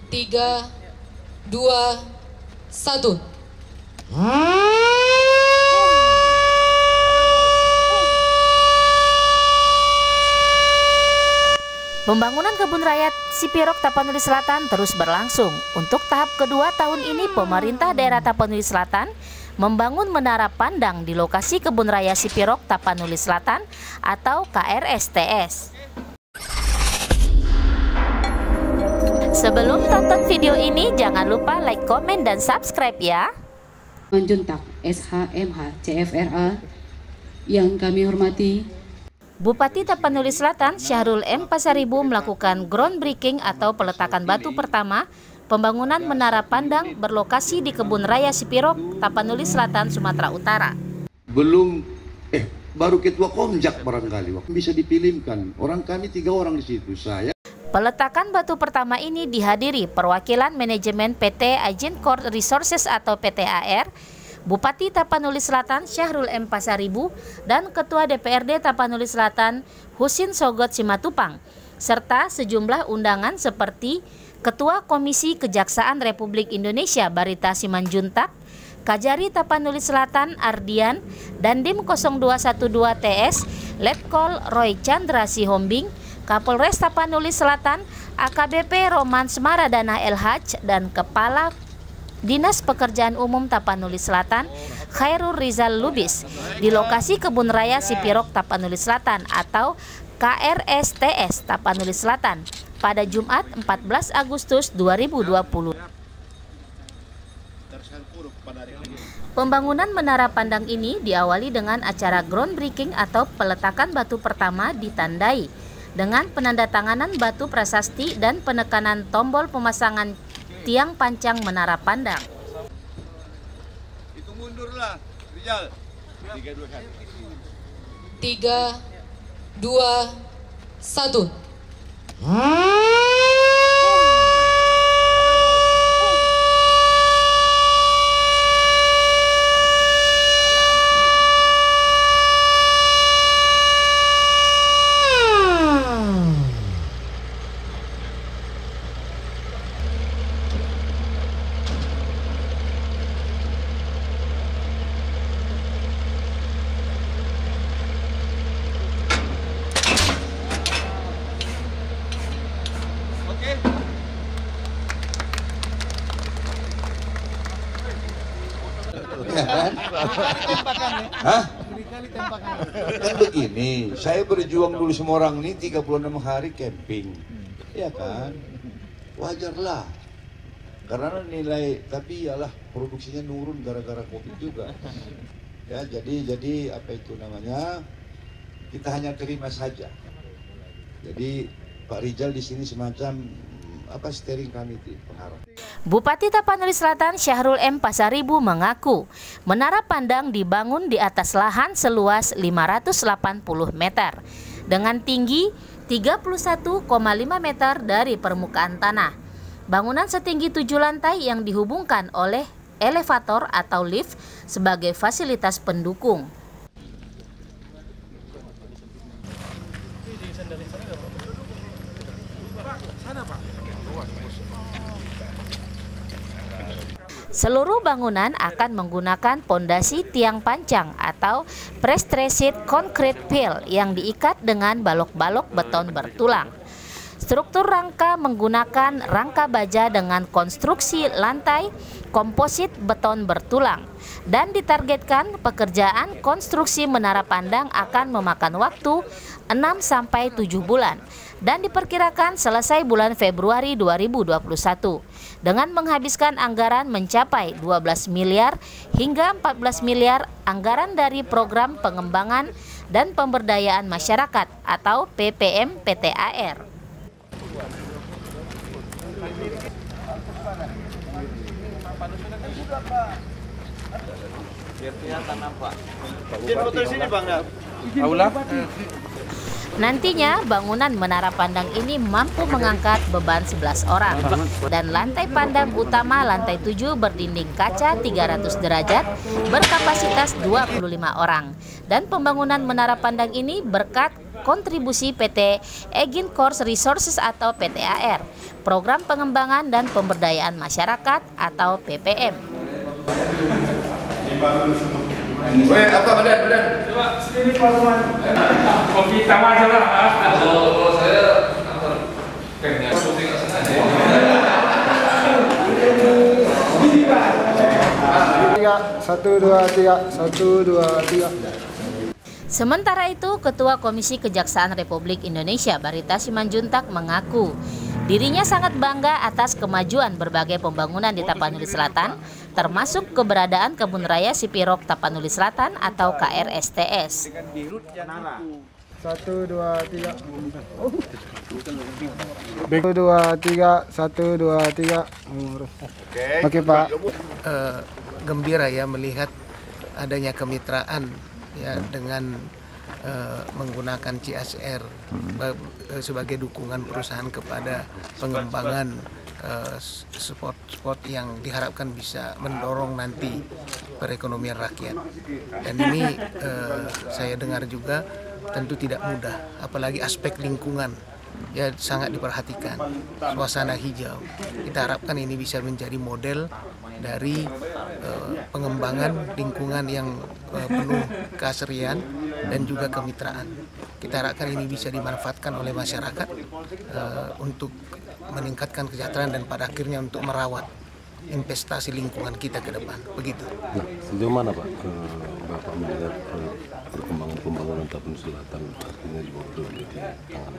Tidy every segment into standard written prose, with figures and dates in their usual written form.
3, 2, 1. Pembangunan kebun raya Sipirok Tapanuli Selatan terus berlangsung. Untuk tahap kedua tahun ini, pemerintah daerah Tapanuli Selatan membangun menara pandang di lokasi kebun raya Sipirok Tapanuli Selatan atau KRSTS. Sebelum tonton video ini, jangan lupa like, komen, dan subscribe ya. Juntak, SHMH, CFRA yang kami hormati, Bupati Tapanuli Selatan Syahrul M. Pasaribu melakukan groundbreaking atau peletakan batu pertama pembangunan menara pandang berlokasi di Kebun Raya Sipirok, Tapanuli Selatan, Sumatera Utara. Baru ketua Komjak barangkali bisa dipilihkan. Orang kami 3 orang di situ, saya. Peletakan batu pertama ini dihadiri perwakilan manajemen PT Agincourt Resources atau PTAR, Bupati Tapanuli Selatan Syahrul M. Pasaribu, dan Ketua DPRD Tapanuli Selatan Husin Sogot Simatupang, serta sejumlah undangan seperti Ketua Komisi Kejaksaan Republik Indonesia Barita Simanjuntak, Kajari Tapanuli Selatan Ardian, Dandim 0212 TS, Letkol Roy Chandra Sihombing, Kapolres Tapanuli Selatan AKBP Roman Semaradana LH, dan Kepala Dinas Pekerjaan Umum Tapanuli Selatan Khairul Rizal Lubis di lokasi Kebun Raya Sipirok Tapanuli Selatan atau KRSTS Tapanuli Selatan pada Jumat 14 Agustus 2020. Pembangunan menara pandang ini diawali dengan acara groundbreaking atau peletakan batu pertama ditandai dengan penandatanganan batu prasasti dan penekanan tombol pemasangan tiang pancang menara pandang. Itu mundurlah, Rizal. 3, 2, 1. Hah? Kan begini, saya berjuang dulu sama orang ini 36 hari camping, ya kan? Wajarlah, karena nilai, tapi ialah produksinya nurun gara-gara COVID juga. Ya, jadi apa itu namanya? Kita hanya terima saja. Jadi Pak Rizal di sini semacam steering committee pengharap. Bupati Tapanuli Selatan Syahrul M. Pasaribu mengaku menara pandang dibangun di atas lahan seluas 580 meter dengan tinggi 31,5 meter dari permukaan tanah. Bangunan setinggi 7 lantai yang dihubungkan oleh elevator atau lift sebagai fasilitas pendukung. Seluruh bangunan akan menggunakan pondasi tiang pancang atau pre-stressed concrete pile yang diikat dengan balok-balok beton bertulang. Struktur rangka menggunakan rangka baja dengan konstruksi lantai komposit beton bertulang, dan ditargetkan pekerjaan konstruksi menara pandang akan memakan waktu 6-7 bulan dan diperkirakan selesai bulan Februari 2021 dengan menghabiskan anggaran mencapai 12 miliar hingga 14 miliar anggaran dari Program Pengembangan dan Pemberdayaan Masyarakat atau PPM PTAR. Nantinya bangunan menara pandang ini mampu mengangkat beban 11 orang dan lantai pandang utama lantai 7 berdinding kaca 300 derajat berkapasitas 25 orang. Dan pembangunan menara pandang ini berkat kontribusi PT Agin Court Resources atau PTAR, Program Pengembangan dan Pemberdayaan Masyarakat atau PPM. Apa badan? Coba sini Pak Teman. Kopi tamu aja lah. Oh, saya kayaknya syuting aja. 1, 2, 3. Sementara itu, Ketua Komisi Kejaksaan Republik Indonesia Barita Simanjuntak mengaku dirinya sangat bangga atas kemajuan berbagai pembangunan di Tapanuli Selatan, termasuk keberadaan Kebun Raya Sipirok Tapanuli Selatan atau KRSTS. 1, 2, 3. 1, 2, 3. 1, 2, 3. Oke, Pak. Gembira ya melihat adanya kemitraan ya dengan menggunakan CSR sebagai dukungan perusahaan kepada pengembangan spot-spot yang diharapkan bisa mendorong nanti perekonomian rakyat. Dan ini saya dengar juga tentu tidak mudah, apalagi aspek lingkungan ya sangat diperhatikan, suasana hijau. Kita harapkan ini bisa menjadi model dari pengembangan lingkungan yang penuh keasrian dan juga kemitraan. Kita harapkan ini bisa dimanfaatkan oleh masyarakat untuk meningkatkan kesejahteraan dan pada akhirnya untuk merawat investasi lingkungan kita ke depan. Begitu. Nah, sejauh mana Pak Bapak melihat perkembangan pembangunan Tapanuli Selatan artinya di bawah di tangan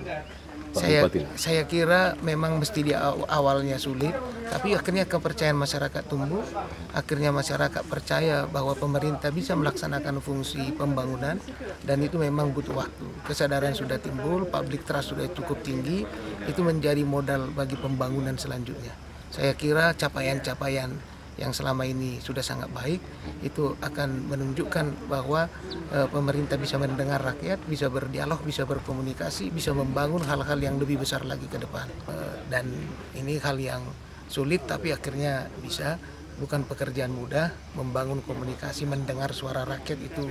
Pak Bupati? Saya kira memang mesti di awalnya sulit, tapi akhirnya kepercayaan masyarakat tumbuh, akhirnya masyarakat percaya bahwa pemerintah bisa melaksanakan fungsi pembangunan dan itu memang butuh waktu. Kesadaran sudah timbul, public trust sudah cukup tinggi, itu menjadi modal bagi pembangunan selanjutnya. Saya kira capaian-capaian yang selama ini sudah sangat baik itu akan menunjukkan bahwa pemerintah bisa mendengar rakyat, bisa berdialog, bisa berkomunikasi, bisa membangun hal-hal yang lebih besar lagi ke depan. Dan ini hal yang sulit tapi akhirnya bisa, bukan pekerjaan mudah. Membangun komunikasi, mendengar suara rakyat itu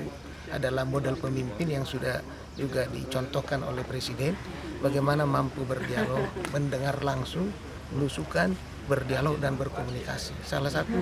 adalah model pemimpin yang sudah juga dicontohkan oleh Presiden. Bagaimana mampu berdialog, mendengar langsung, belusukan, berdialog dan berkomunikasi. Salah satu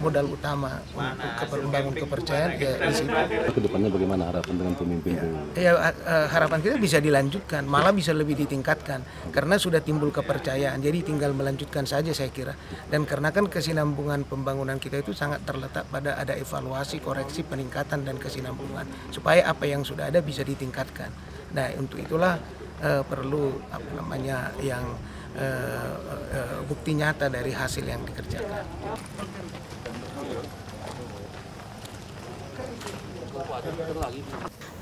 modal utama untuk membangun kepercayaan ya di situ. Kedepannya bagaimana harapan dengan pemimpin? Ya, harapan kita bisa dilanjutkan, malah bisa lebih ditingkatkan karena sudah timbul kepercayaan. Jadi tinggal melanjutkan saja saya kira. Dan karena kan kesinambungan pembangunan kita itu sangat terletak pada ada evaluasi, koreksi, peningkatan dan kesinambungan supaya apa yang sudah ada bisa ditingkatkan. Nah, untuk itulah perlu yang bukti nyata dari hasil yang dikerjakan.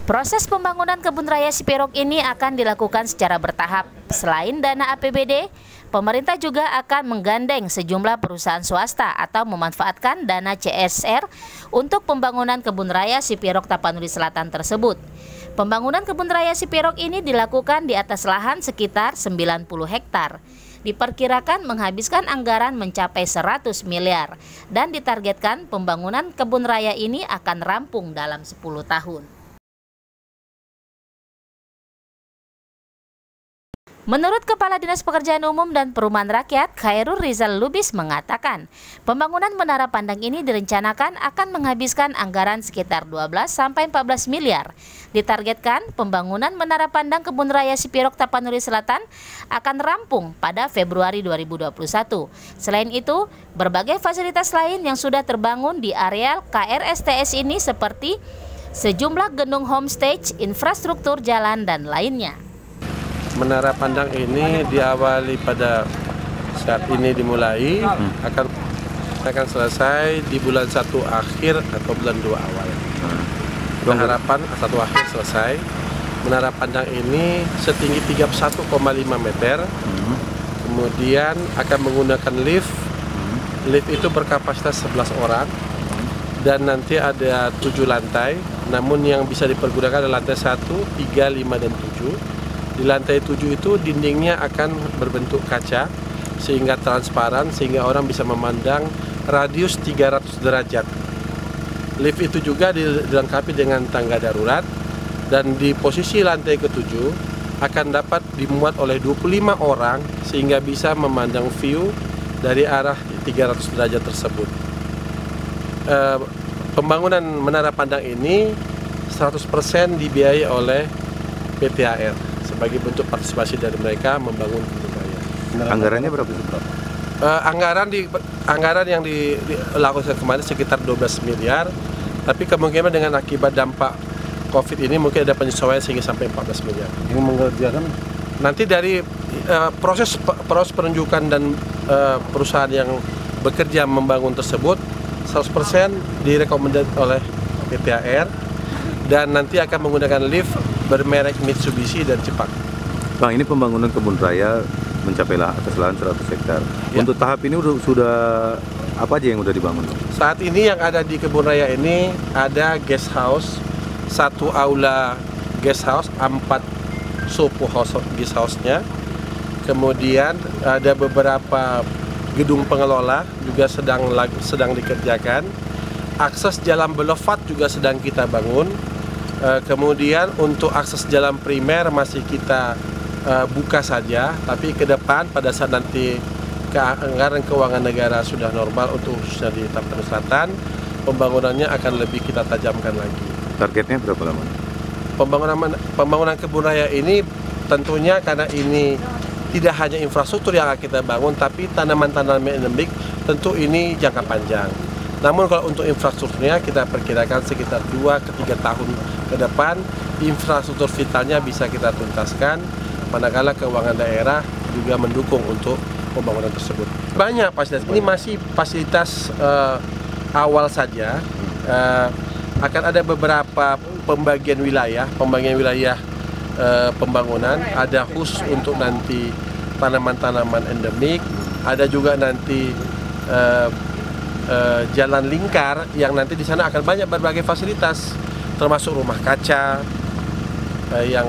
Proses pembangunan Kebun Raya Sipirok ini akan dilakukan secara bertahap. Selain dana APBD, pemerintah juga akan menggandeng sejumlah perusahaan swasta atau memanfaatkan dana CSR untuk pembangunan Kebun Raya Sipirok Tapanuli Selatan tersebut. Pembangunan Kebun Raya Sipirok ini dilakukan di atas lahan sekitar 90 hektar. Diperkirakan menghabiskan anggaran mencapai 100 miliar dan ditargetkan pembangunan kebun raya ini akan rampung dalam 10 tahun. Menurut Kepala Dinas Pekerjaan Umum dan Perumahan Rakyat, Khairul Rizal Lubis mengatakan, pembangunan menara pandang ini direncanakan akan menghabiskan anggaran sekitar 12-14 miliar. Ditargetkan pembangunan menara pandang Kebun Raya Sipirok Tapanuli Selatan akan rampung pada Februari 2021. Selain itu, berbagai fasilitas lain yang sudah terbangun di areal KRSTS ini seperti sejumlah gedung homestay, infrastruktur jalan, dan lainnya. Menara pandang ini diawali pada saat ini dimulai, akan selesai di bulan 1 akhir atau bulan 2 awal. Harapan 1 akhir selesai. Menara pandang ini setinggi 31,5 meter, kemudian akan menggunakan lift. Lift itu berkapasitas 11 orang dan nanti ada 7 lantai, namun yang bisa dipergunakan adalah lantai 1, 3, 5, dan 7. Di lantai 7 itu dindingnya akan berbentuk kaca sehingga transparan, sehingga orang bisa memandang radius 300 derajat. Lift itu juga dilengkapi dengan tangga darurat Dan di posisi lantai ke-7 akan dapat dimuat oleh 25 orang sehingga bisa memandang view dari arah 300 derajat tersebut. Pembangunan Menara Pandang ini 100% dibiayai oleh PT AR sebagai bentuk partisipasi dari mereka membangun kebun raya. Anggarannya berapa? Anggaran yang dilakukan kemarin sekitar 12 miliar, tapi kemungkinan dengan akibat dampak COVID ini mungkin ada penyesuaian sehingga sampai 14 miliar. Yang mengerjakan nanti dari proses penunjukan dan perusahaan yang bekerja membangun tersebut 100% direkomendasi oleh PT AR dan nanti akan menggunakan lift bermerek Mitsubishi dan Cepak. Bang, ini pembangunan kebun raya mencapai atas lahan 100 hektar. Ya. Untuk tahap ini sudah apa aja yang udah dibangun? Saat ini yang ada di kebun raya ini ada guest house, 1 aula guest house, 4 supu guest house-nya. Kemudian ada beberapa gedung pengelola juga sedang dikerjakan. Akses jalan Boulevard juga sedang kita bangun. Kemudian untuk akses jalan primer masih kita buka saja, tapi ke depan pada saat nanti anggaran keuangan negara sudah normal untuk khususnya di Tapanuli Selatan, pembangunannya akan lebih kita tajamkan lagi. Targetnya berapa lama? Pembangunan kebun raya ini tentunya karena ini tidak hanya infrastruktur yang akan kita bangun, tapi tanaman-tanaman endemik tentu ini jangka panjang. Namun kalau untuk infrastrukturnya kita perkirakan sekitar 2 ke 3 tahun ke depan infrastruktur vitalnya bisa kita tuntaskan, manakala keuangan daerah juga mendukung untuk pembangunan tersebut. Banyak fasilitas, ini masih fasilitas awal saja. Akan ada beberapa pembagian wilayah pembangunan, ada khusus untuk nanti tanaman-tanaman endemik, ada juga nanti jalan lingkar yang nanti di sana akan banyak berbagai fasilitas, termasuk rumah kaca yang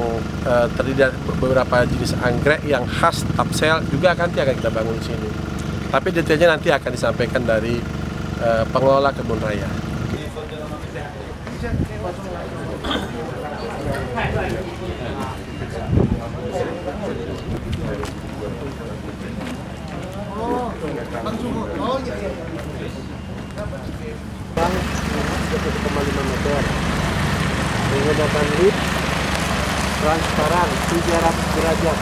terdiri dari beberapa jenis anggrek yang khas Tapsel juga nanti akan kita bangun di sini. Tapi detailnya nanti akan disampaikan dari pengelola kebun raya. Menggunakan lift transparan 300 derajat